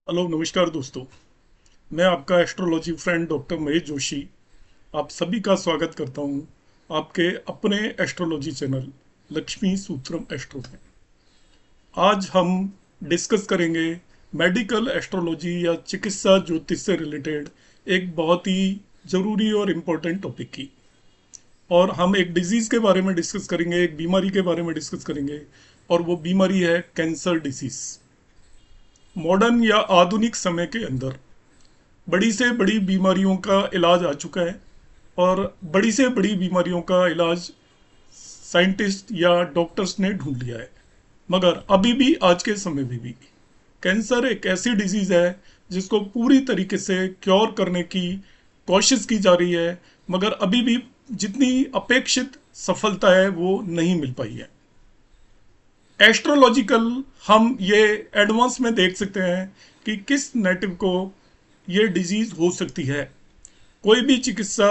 Hello नमस्कार दोस्तों। मैं आपका astrology friend doctor Mahesh Joshi आप सभी का स्वागत करता हूं आपके अपने एस्ट्रोलॉजी चैनल लक्ष्मी सूत्रम एस्ट्रो में। आज हम डिस्कस करेंगे मेडिकल एस्ट्रोलॉजी या चिकित्सा ज्योतिष से रिलेटेड एक बहुत ही ज़रूरी और इम्पोर्टेंट टॉपिक की। और हम एक डिजीज़ के बारे में डिस्कस करेंगे, एक बीमारी के बारे में डिस्कस करेंगे, और वो बीमारी है कैंसर डिसीज़। मॉडर्न या आधुनिक समय के अंदर बड़ी से बड़ी बीमारियों का इलाज आ चुका है, और बड़ी से बड़ी बीमारियों का इलाज साइंटिस्ट या डॉक्टर्स ने ढूंढ लिया है। मगर अभी भी आज के समय में भी कैंसर एक ऐसी डिजीज है जिसको पूरी तरीके से क्योर करने की कोशिश की जा रही है, मगर अभी भी जितनी अपेक्षित सफलता है वो नहीं मिल पाई है। एस्ट्रोलॉजिकल हम ये एडवांस में देख सकते हैं कि किस नेटिव को ये डिजीज हो सकती है। कोई भी चिकित्सा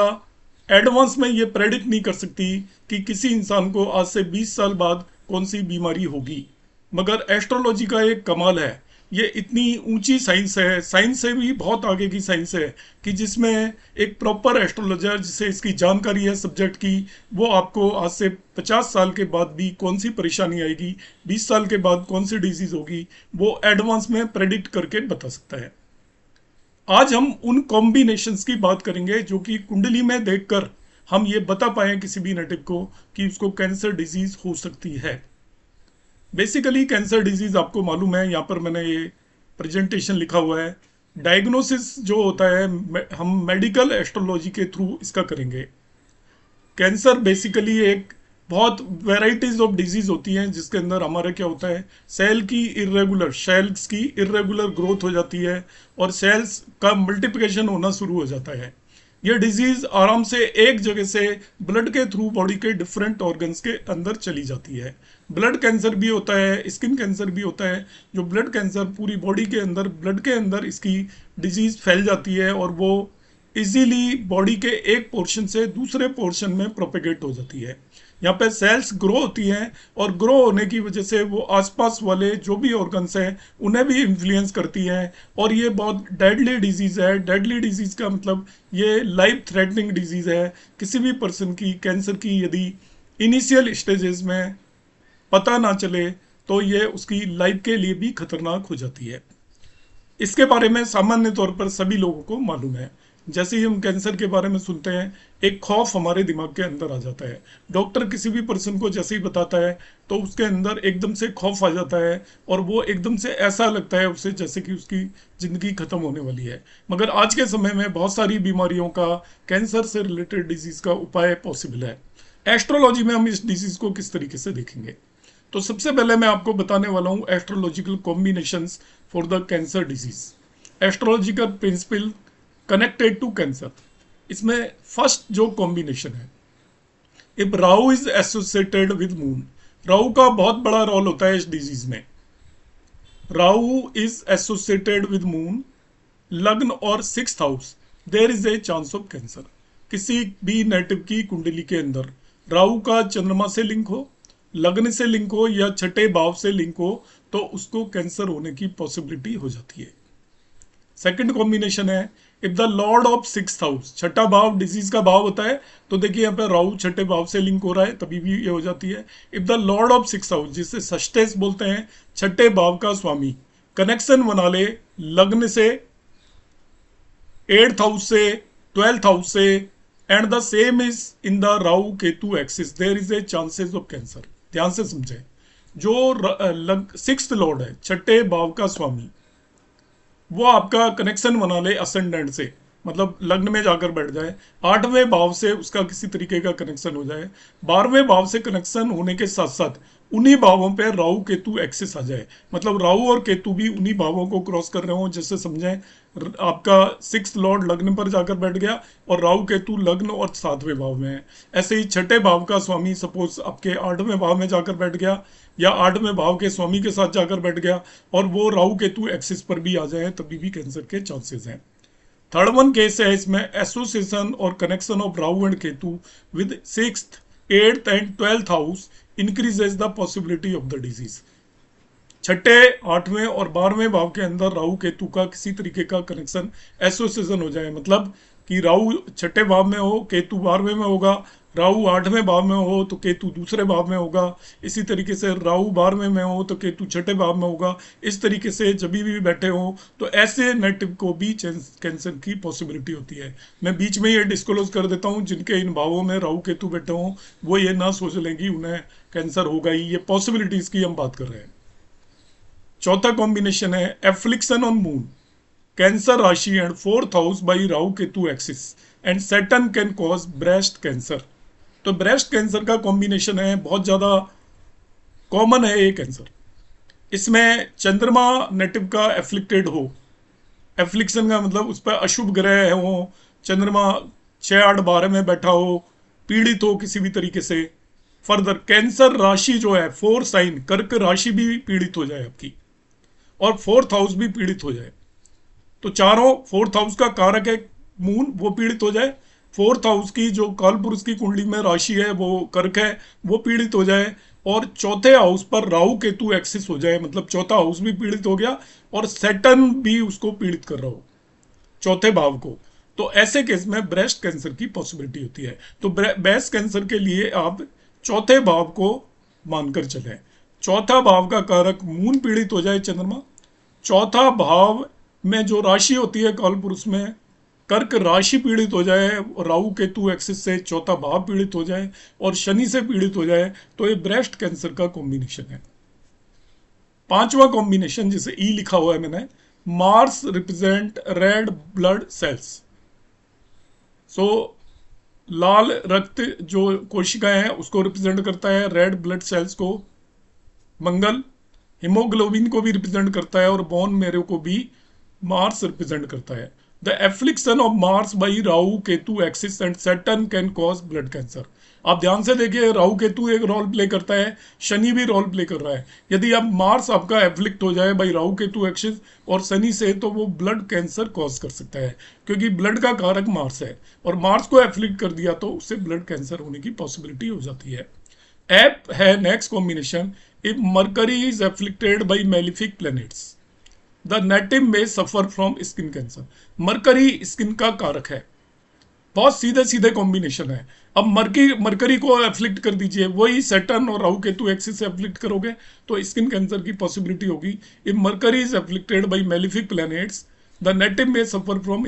एडवांस में ये प्रेडिक्ट नहीं कर सकती कि किसी इंसान को आज से 20 साल बाद कौन सी बीमारी होगी। मगर एस्ट्रोलॉजी का एक कमाल है, ये इतनी ऊंची साइंस है, साइंस से भी बहुत आगे की साइंस है, कि जिसमें एक प्रॉपर एस्ट्रोलॉजर जिसे इसकी जानकारी है सब्जेक्ट की, वो आपको आज से 50 साल के बाद भी कौन सी परेशानी आएगी, 20 साल के बाद कौन सी डिजीज होगी, वो एडवांस में प्रेडिक्ट करके बता सकता है। आज हम उन कॉम्बिनेशंस की बात करेंगे जो कि कुंडली में देखकर हम ये बता पाए किसी भी नेटिव को कि उसको कैंसर डिजीज हो सकती है। बेसिकली कैंसर डिजीज आपको मालूम है, यहाँ पर मैंने ये प्रेजेंटेशन लिखा हुआ है। डायग्नोसिस जो होता है हम मेडिकल एस्ट्रोलॉजी के थ्रू इसका करेंगे। कैंसर बेसिकली एक बहुत वेराइटीज ऑफ डिजीज होती हैं जिसके अंदर हमारा क्या होता है, सेल्स की इरेगुलर ग्रोथ हो जाती है और सेल्स का मल्टीप्लिकेशन होना शुरू हो जाता है। ये डिजीज आराम से एक जगह से ब्लड के थ्रू बॉडी के डिफरेंट ऑर्गन्स के अंदर चली जाती है। ब्लड कैंसर भी होता है, स्किन कैंसर भी होता है। जो ब्लड कैंसर पूरी बॉडी के अंदर, ब्लड के अंदर इसकी डिजीज फैल जाती है और वो इजीली बॉडी के एक पोर्शन से दूसरे पोर्शन में प्रोपेगेट हो जाती है। यहाँ पे सेल्स ग्रो होती हैं और ग्रो होने की वजह से वो आसपास वाले जो भी ऑर्गन्स हैं उन्हें भी इन्फ्लुएंस करती हैं। और ये बहुत डेडली डिजीज है। डेडली डिजीज का मतलब ये लाइफ थ्रेटनिंग डिजीज है। किसी भी पर्सन की कैंसर की यदि इनिशियल स्टेजेस में पता ना चले तो ये उसकी लाइफ के लिए भी खतरनाक हो जाती है। इसके बारे में सामान्य तौर पर सभी लोगों को मालूम है। जैसे ही हम कैंसर के बारे में सुनते हैं एक खौफ हमारे दिमाग के अंदर आ जाता है। डॉक्टर किसी भी पर्सन को जैसे ही बताता है तो उसके अंदर एकदम से खौफ आ जाता है और वो एकदम से ऐसा लगता है उसे जैसे कि उसकी जिंदगी खत्म होने वाली है। मगर आज के समय में बहुत सारी बीमारियों का, कैंसर से रिलेटेड डिजीज का उपाय पॉसिबल है। एस्ट्रोलॉजी में हम इस डिजीज को किस तरीके से देखेंगे, तो सबसे पहले मैं आपको बताने वाला हूं astrological combinations for the cancer disease. Astrological principle connected to cancer. इसमें फर्स्ट जो कॉम्बिनेशन है, if Rahu is associated with moon. Rahu का बहुत बड़ा रोल होता है इस डिजीज में। Rahu is associated with moon, लग्न और sixth house, there is a chance of cancer. किसी भी नेटिव की कुंडली के अंदर राहु का चंद्रमा से लिंक हो, लग्न से लिंक हो या छठे भाव से लिंक हो तो उसको कैंसर होने की पॉसिबिलिटी हो जाती है। सेकंड कॉम्बिनेशन है, if the Lord of sixth house, छठा भाव डिजीज का भाव होता है, तो देखिए यहाँ पे राहु छठे भाव से लिंक हो रहा है तभी भी ये हो जाती है। If the Lord of sixth house, जिसे षष्ठेश बोलते हैं, छठे भाव का स्वामी, कनेक्शन बना ले लग्न से, एट्थ हाउस से, ट्वेल्थ हाउस से, and the same is in the Rahu Ketu axis, there is a chances of cancer. ध्यान से समझे, जो सिक्स्थ लॉर्ड है, छठे भाव का स्वामी, वो आपका कनेक्शन बना ले असेंडेंट से, मतलब लग्न में जाकर बैठ जाए, आठवें भाव से उसका किसी तरीके का कनेक्शन हो जाए, 12वें भाव से कनेक्शन होने के साथ साथ उन्हीं भावों पे राहु केतु एक्सिस आ जाए, मतलब राहु और केतु भी उन्हीं भावों को क्रॉस कर रहे हो। जैसे समझें आपका सिक्स लॉर्ड लग्न पर जाकर बैठ गया और राहु केतु लग्न और सातवें भाव में है। ऐसे ही छठे भाव का स्वामी सपोज आपके आठवें भाव में जाकर बैठ गया या आठवें भाव के स्वामी के साथ जाकर बैठ गया और वो राहु केतु एक्सिस पर भी आ जाए तभी भी कैंसर के चांसेस हैं। थर्ड वन केस है, इसमें एसोसिएशन और connection of Rahu and Ketu with sixth, eighth and twelfth house increases the possibility of the disease. छठे, आठवें और 12वें भाव के अंदर राहु केतु का किसी तरीके का कनेक्शन, एसोसिएशन हो जाए, मतलब कि राहु छठे भाव में हो, केतु 12वें में होगा, राहु 8वें भाव में हो तो केतु दूसरे भाव में होगा, इसी तरीके से राहु 12वें में हो तो केतु छठे भाव में होगा। इस तरीके से जब भी बैठे हो तो ऐसे नेटिव को भी कैंसर की पॉसिबिलिटी होती है। मैं बीच में ये डिस्क्लोज कर देता हूँ, जिनके इन भावों में राहु केतु बैठे हों वो ये ना सोच लें कि उन्हें कैंसर होगा ही, ये पॉसिबिलिटीज की हम बात कर रहे हैं। चौथा कॉम्बिनेशन है एफ्लिक्शन ऑन मून, कैंसर राशि and fourth house by Rahu Ketu axis and Saturn can cause breast cancer. तो ब्रेस्ट कैंसर का कॉम्बिनेशन है, बहुत ज्यादा कॉमन है ये कैंसर। इसमें चंद्रमा नेटिव का एफ्लिक्टेड हो, एफ्लिक्शन का मतलब उस पर अशुभ ग्रह हो, चंद्रमा 6, 8, 12 में बैठा हो, पीड़ित हो किसी भी तरीके से। फर्दर कैंसर राशि जो है, 4 साइन कर्क राशि भी पीड़ित हो जाए आपकी, और फोर्थ हाउस भी पीड़ित हो जाए, तो चारों, फोर्थ हाउस का कारक है मून, वो पीड़ित हो जाए, फोर्थ हाउस की जो कालपुरुष की कुंडली में राशि है वो कर्क है, वो पीड़ित हो जाए, और चौथे हाउस पर राहु केतु एक्सिस हो जाए, मतलब चौथा हाउस भी पीड़ित हो गया और सैटर्न भी उसको पीड़ित कर रहा हो, चौथे भाव को। तो ऐसे केस में ब्रेस्ट कैंसर की पॉसिबिलिटी होती है। तो ब्रेस्ट कैंसर के लिए आप चौथे भाव को मानकर चलें। चौथा भाव का कारक मून पीड़ित हो जाए, चंद्रमा, चौथा भाव में जो राशि होती है कालपुरुष में, कर्क राशि पीड़ित हो जाए, राहु केतु एक्सिस से चौथा भाव पीड़ित हो जाए और शनि से पीड़ित हो जाए, तो ये ब्रेस्ट कैंसर का कॉम्बिनेशन है। पांचवा कॉम्बिनेशन जिसे ई लिखा हुआ है मैंने, Mars represent red blood cells. So लाल रक्त जो कोशिकाएं हैं उसको रिप्रेजेंट करता है, रेड ब्लड सेल्स को मंगल, हीमोग्लोबिन को भी रिप्रेजेंट करता है, और बोन मेरो को भी मार्स रिप्रेजेंट करता है। The affliction of Mars by Rahu Ketu axis and Saturn can cause blood cancer. आप ध्यान से देखिए, राहु केतु एक रोल प्ले करता है, शनि भी रोल प्ले कर रहा है। यदि अब मार्स आपका एफ्लिक्ट हो जाए बाई राहु केतु एक्सिस और शनि से, तो वो ब्लड कैंसर कॉज कर सकता है, क्योंकि ब्लड का कारक मार्स है, और मार्स को एफ्लिक्ट कर दिया तो उससे ब्लड कैंसर होने की पॉसिबिलिटी हो जाती है। एप है next combination, if Mercury is afflicted by malefic planets the native may suffer from skin cancer. Mercury skin का कारक है, बहुत सीधे सीधे कॉम्बिनेशन है। अब मरकरी को एफ्लिक्ट कर दीजिए, वही सैटर्न और राहु केतु एक्सिस से एफ्लिक्ट करोगे तो स्किन कैंसर की पॉसिबिलिटी होगी। If Mercury is afflicted by malefic planets the native may suffer from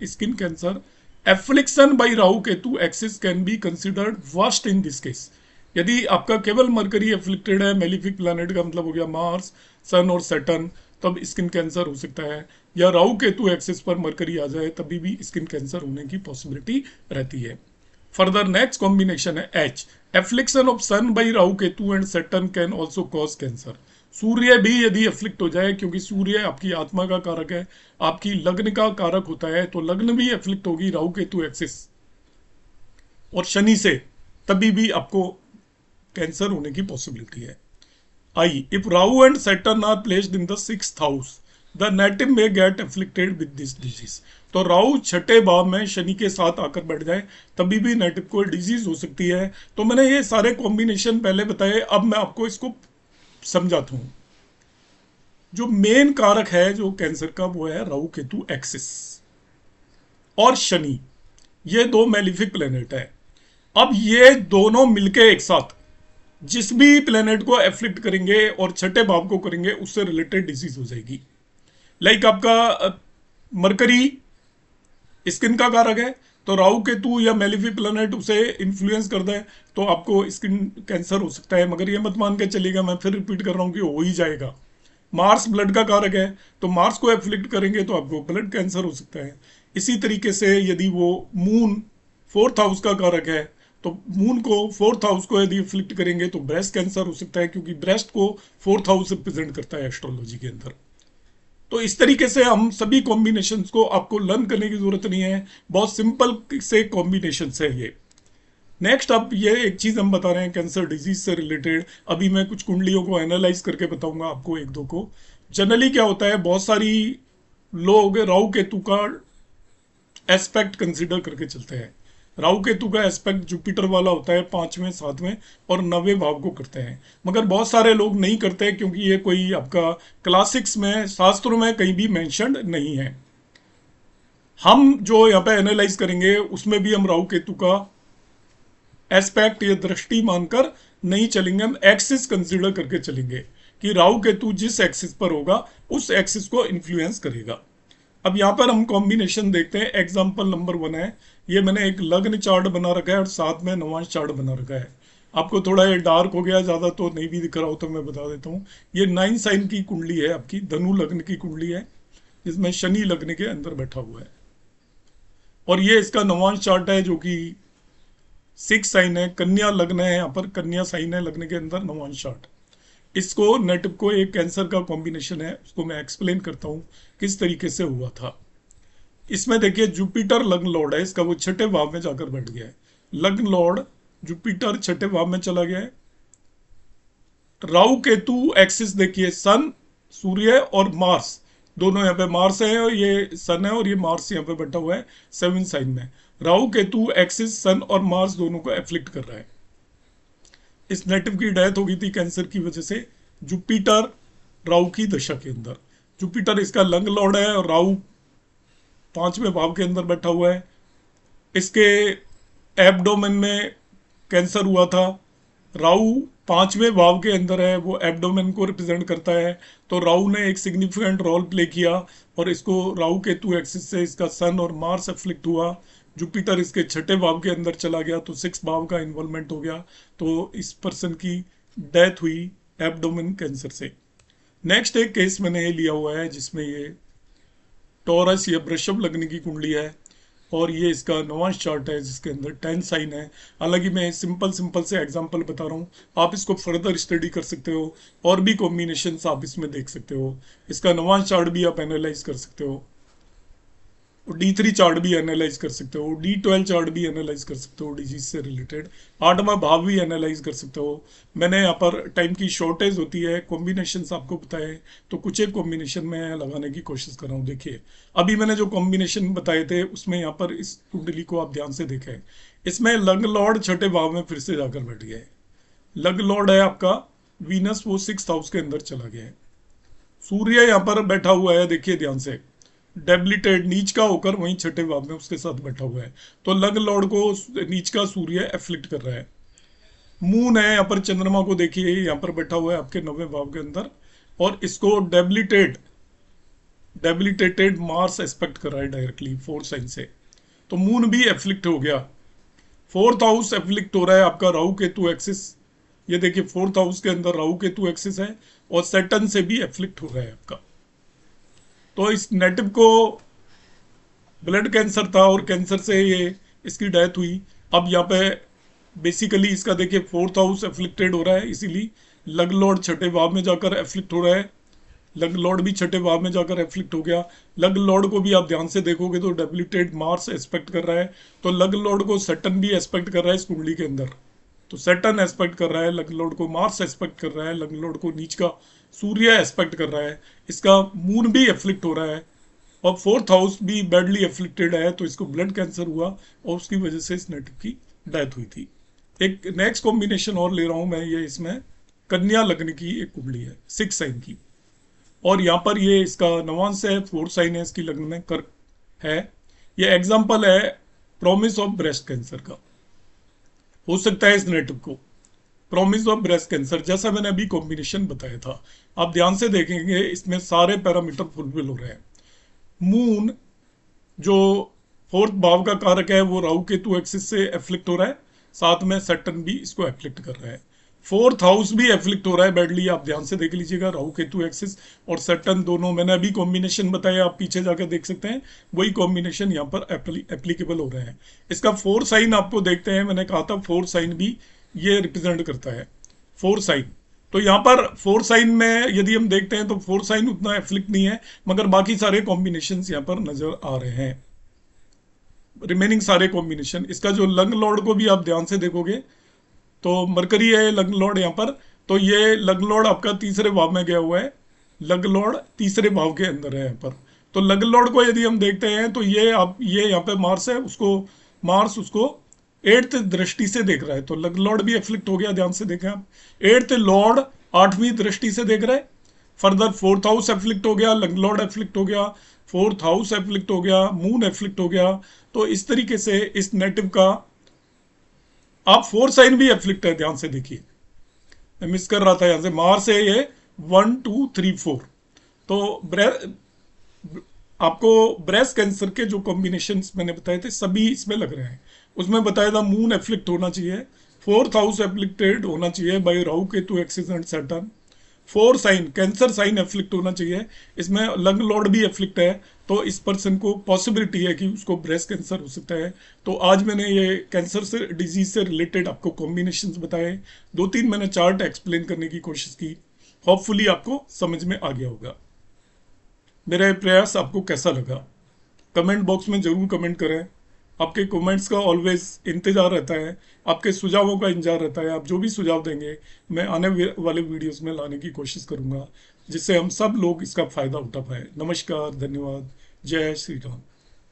skin cancer. Affliction by Rahu Ketu axis can be considered worst in this case. यदि आपका केवल मरकरी एफ्लिक्टेड है, malefic planet का मतलब हो गया मार्स, सन और सैटर्न, तब स्किन कैंसर हो सकता है, या राहु केतु एक्सिस पर मरकरी आ जाए तभी भी स्किन कैंसर होने की पॉसिबिलिटी रहती है। फर्दर नेक्स्ट कॉम्बिनेशन है H, affliction of sun by Rahu Ketu and Saturn can also cause cancer. सूर्य भी यदि एफ्लिक्ट हो जाए, क्योंकि सूर्य आपकी आत्मा का कारक है, आपकी लग्न का कारक होता है, तो लग्न भी एफ्लिक्ट होगी राहु केतु एक्सिस और शनि से, तभी भी आपको कैंसर होने की पॉसिबिलिटी है। I, if Rahu and Saturn are placed in the 6th house the native may get afflicted with this disease. तो राहु छठे भाव में शनि के साथ आकर बैठ जाए तभी भी नेटिव को डिजीज हो सकती है। तो मैंने ये सारे कॉम्बिनेशन पहले बताए, अब मैं आपको इसको समझाता हूं। जो मेन कारक है जो कैंसर का, वो है राहु केतु एक्सिस और शनि, ये दो मेलिफिक प्लेनेट है। अब ये दोनों मिलके एक साथ जिस भी प्लेनेट को एफ्लिक्ट करेंगे और छठे भाव को करेंगे, उससे रिलेटेड डिजीज हो जाएगी। लाइक आपका मरकरी स्किन का कारक है, तो राहु केतु या मेलिफिक प्लेनेट उसे इन्फ्लुएंस करता है तो आपको स्किन कैंसर हो सकता है। मगर ये मत मान के चलिएगा, मैं फिर रिपीट कर रहा हूं कि हो ही जाएगा। मार्स ब्लड का कारक है, तो मार्स को एफ्लिक्ट करेंगे तो आपको ब्लड कैंसर हो सकता है। इसी तरीके से यदि वो मून फोर्थ हाउस का कारक है, तो मून को, फोर्थ हाउस को यदि एफ्लिक्ट करेंगे तो ब्रेस्ट कैंसर हो सकता है, क्योंकि ब्रेस्ट को फोर्थ हाउस रिप्रेजेंट करता है एस्ट्रोलॉजी के अंदर। तो इस तरीके से हम सभी कॉम्बिनेशंस को, आपको लर्न करने की जरूरत नहीं है, बहुत सिंपल से कॉम्बिनेशंस है ये। नेक्स्ट, अब ये एक चीज हम बता रहे हैं कैंसर डिजीज से रिलेटेड। अभी मैं कुछ कुंडलियों को एनालाइज करके बताऊंगा आपको, एक दो को। जनरली क्या होता है, बहुत सारी लोग राहु केतु का एस्पेक्ट कंसिडर करके चलते हैं। राहु केतु का एस्पेक्ट जुपिटर वाला होता है 5वें 7वें और 9वें भाव को करते हैं, मगर बहुत सारे लोग नहीं करते क्योंकि ये कोई आपका क्लासिक्स में शास्त्रों में कहीं भी मेंशन्ड नहीं है। हम जो यहाँ पे एनालाइज करेंगे उसमें भी हम राहु केतु का एस्पेक्ट या दृष्टि मानकर नहीं चलेंगे, हम एक्सिस कंसीडर करके चलेंगे कि राहु केतु जिस एक्सिस पर होगा उस एक्सिस को इन्फ्लुएंस करेगा। अब यहाँ पर हम कॉम्बिनेशन देखते हैं। एग्जाम्पल नंबर 1 है, ये मैंने एक लग्न चार्ट बना रखा है और साथ में नवांश चार्ट बना रखा है। आपको थोड़ा ये डार्क हो गया ज़्यादा तो नहीं भी दिख रहा हो तो मैं बता देता हूँ। ये 9 साइन की कुंडली है, आपकी धनु लग्न की कुंडली है जिसमें शनि लग्न के अंदर बैठा हुआ है, और ये इसका नवांश चार्ट है जो कि 6 साइन है, कन्या लग्न है, यहाँ पर कन्या साइन है लग्न के अंदर नवांश चार्ट। इसको नेटिव को एक कैंसर का कॉम्बिनेशन है, उसको मैं एक्सप्लेन करता हूँ किस तरीके से हुआ था। इसमें देखिए जुपिटर लग्न लॉर्ड है इसका, वो छठे भाव में जाकर बैठ गया है। लग्न लॉर्ड जुपिटर छठे भाव में चला गया है। राहु केतु एक्सिस देखिए, सन सूर्य और मार्स दोनों, यहाँ पे मार्स है और ये सन है और ये मार्स यहाँ पे बैठा हुआ है 7 साइन में। राहु केतु एक्सिस सन और मार्स दोनों को एफ्लिक्ट कर रहा है। इस नेटिव की डेथ हो गई थी कैंसर की वजह से जुपिटर राहु की दशा के अंदर। जुपिटर इसका लंग लॉर्ड है और राहु 5वें भाव के अंदर बैठा हुआ है। इसके एब्डोमेन में कैंसर हुआ था। राहु 5वें भाव के अंदर है, वो एब्डोमेन को रिप्रेजेंट करता है, तो राहु ने एक सिग्निफिकेंट रोल प्ले किया और इसको राहु केतु एक्सिस से इसका सन और मार्स एफ्लिक्ट हुआ। जुपिटर इसके छठे भाव के अंदर चला गया तो 6 भाव का इन्वॉल्वमेंट हो गया, तो इस पर्सन की डेथ हुई एब्डोमेन कैंसर से। नेक्स्ट एक केस मैंने ये लिया हुआ है जिसमें ये टॉरस या वृषभ लग्न की कुंडली है और ये इसका नवांश चार्ट है जिसके अंदर 10 साइन है। हालांकि मैं सिंपल से एग्जांपल बता रहा हूँ, आप इसको फर्दर स्टडी कर सकते हो और भी कॉम्बिनेशंस आप इसमें देख सकते हो। इसका नवांश चार्ट भी आप एनालाइज कर सकते हो, D3 चार्ट भी एनालाइज कर सकते हो, D12 चार्ट भी एनालाइज कर सकते हो डिजीज से रिलेटेड, 8वां भाव भी एनालाइज कर सकते हो। मैंने यहाँ पर टाइम की शॉर्टेज होती है, कॉम्बिनेशंस आपको बताए तो कुछ एक कॉम्बिनेशन में लगाने की कोशिश कर रहा हूँ। देखिए अभी मैंने जो कॉम्बिनेशन बताए थे उसमें यहाँ पर इस कुंडली को आप ध्यान से देखें, इसमें लग्न लॉर्ड छठे भाव में फिर से जाकर बैठ गया है। लग्न लॉर्ड है आपका वीनस, वो 6th हाउस के अंदर चला गया है। सूर्य यहाँ पर बैठा हुआ है, देखिए ध्यान से, डेबिलिटेड नीच का होकर वहीं छठे भाव में उसके साथ बैठा हुआ है, तो लग्न लॉर्ड को नीच का सूर्य एफ्लिक्ट कर रहा है। मून है यहाँ पर, चंद्रमा को देखिए यहाँ पर बैठा हुआ है आपके 9वें भाव के अंदर और इसको डेबिलिटेटेड मार्स एस्पेक्ट कर रहा है डायरेक्टली 4 साइन से, तो मून भी एफ्लिक्ट हो गया। 4th हाउस एफ्लिक्ट हो रहा है आपका राहु केतु एक्सिस, ये देखिए 4th हाउस के अंदर राहु केतु एक्सिस है और सैटर्न से भी एफ्लिक्ट हो रहा है आपका। तो इस नेटिव को ब्लड कैंसर था और कैंसर से ये इसकी डेथ हुई। अब यहाँ पे बेसिकली इसका देखिए 4th हाउस एफ्लिक्टेड हो रहा है, इसीलिए लग्न लॉर्ड छठे भाव में जाकर एफ्लिक्ट हो रहा है। लग्न लॉर्ड भी छठे भाव में जाकर एफ्लिक्ट हो गया। लग्न लॉर्ड को भी आप ध्यान से देखोगे तो डेबिलिटेड मार्स एस्पेक्ट कर रहा है, तो लग्न लॉर्ड को सैटर्न भी एस्पेक्ट कर रहा है इस कुंडली के अंदर, तो सैटर्न एस्पेक्ट कर रहा है लग्न लॉर्ड को, मार्स एस्पेक्ट कर रहा है लग्न लॉर्ड को, नीच का सूर्य एस्पेक्ट कर रहा है, इसका मून भी एफ्लिक्ट हो रहा है और 4th हाउस भी बैडली एफ्लिक्टेड है, तो इसको ब्लड कैंसर हुआ और उसकी वजह से इस नेटिव की डेथ हुई थी। एक नेक्स्ट कॉम्बिनेशन और ले रहा हूं मैं, ये इसमें कन्या लग्न की एक कुंडली है 6 साइन की और यहाँ पर ये इसका नवांश है, 4 साइन है इसकी लग्न में, कर्क है। ये एग्जाम्पल है प्रॉमिस ऑफ ब्रेस्ट कैंसर का, हो सकता है इस नेटिव को प्रॉमिस ऑफ ब्रेस्ट कैंसर, जैसा मैंने अभी कॉम्बिनेशन बताया था। आप ध्यान से देखेंगे इसमें सारे पैरामीटर फुलफिल हो रहे हैं। मून जो 4th भाव का कारक है वो राहु केतु एक्सिस से एफ्लिक्ट हो रहा है, साथ में सैटर्न भी इसको एफ्लिक्ट कर रहा है। 4th हाउस भी एफ्लिक्ट हो रहा है बैडली, आप ध्यान से देख लीजिएगा, राहु केतु एक्सिस और सैटर्न दोनों, मैंने अभी कॉम्बिनेशन बताया, आप पीछे जाकर देख सकते हैं, वही कॉम्बिनेशन यहाँ पर एप्लीकेबल हो रहे हैं। इसका 4 साइन आपको देखते हैं, मैंने कहा था 4 साइन भी ये रिप्रेजेंट करता है 4 साइन। तो यहाँ पर 4 साइन में यदि हम देखते हैं तो 4 साइन उतना एफ्लिक्ट नहीं है, मगर बाकी सारे कॉम्बिनेशंस यहाँ पर नजर आ रहे हैं, रिमेनिंग सारे कॉम्बिनेशन। इसका जो लग्न लॉर्ड को भी आप ध्यान से देखोगे तो मरकरी है लग्न लॉर्ड यहाँ पर, तो ये लग्न लॉर्ड आपका 3रे भाव में गया हुआ है, लग्न लॉर्ड 3रे भाव के अंदर है यहाँ पर। तो लग्न लॉर्ड को यदि हम देखते हैं तो ये आप, ये यहाँ पे मार्स है, उसको मार्स उसको 8th दृष्टि से देख रहा है, तो लंग लॉर्ड भी एफ्लिक्ट हो गया, ध्यान से देखें आप। 8th लॉर्ड 8वीं दृष्टि से देख रहा है। फर्दर 4th हाउस एफ्लिक्ट हो गया, लंग लॉर्ड एफ्लिक्ट हो गया, 4th हाउस एफ्लिक्ट हो गया, मून एफ्लिक्ट हो गया। तो इस तरीके से इस नेटिव का आप 4 साइन भी एफ्लिक्ट है, ध्यान से देखिए, मैं मिस कर रहा था यहां से। मार्स है ये 1 2 3 4। तो आपको ब्रेस्ट कैंसर के जो कॉम्बिनेशन मैंने बताए थे सभी इसमें लग रहे हैं। उसमें बताया था मून एफ्लिक्ट होना चाहिए, 4th हाउस एफ्लिक्टेड होना चाहिए by Rahu Ketu axis and Saturn, 4 sign cancer sign afflict होना चाहिए। इसमें लंग लॉर्ड भी एफ्लिक्ट है, तो इस पर्सन को पॉसिबिलिटी है कि उसको ब्रेस्ट कैंसर हो सकता है। तो आज मैंने ये कैंसर से डिजीज से रिलेटेड आपको कॉम्बिनेशंस बताए, 2-3 मैंने चार्ट एक्सप्लेन करने की कोशिश की। होपफुली आपको समझ में आ गया होगा। मेरा ये प्रयास आपको कैसा लगा, कमेंट बॉक्स में ज़रूर कमेंट करें। आपके कमेंट्स का ऑलवेज इंतज़ार रहता है, आपके सुझावों का इंतजार रहता है। आप जो भी सुझाव देंगे मैं आने वाले वीडियोस में लाने की कोशिश करूंगा, जिससे हम सब लोग इसका फ़ायदा उठा पाए। नमस्कार, धन्यवाद, जय श्री राम।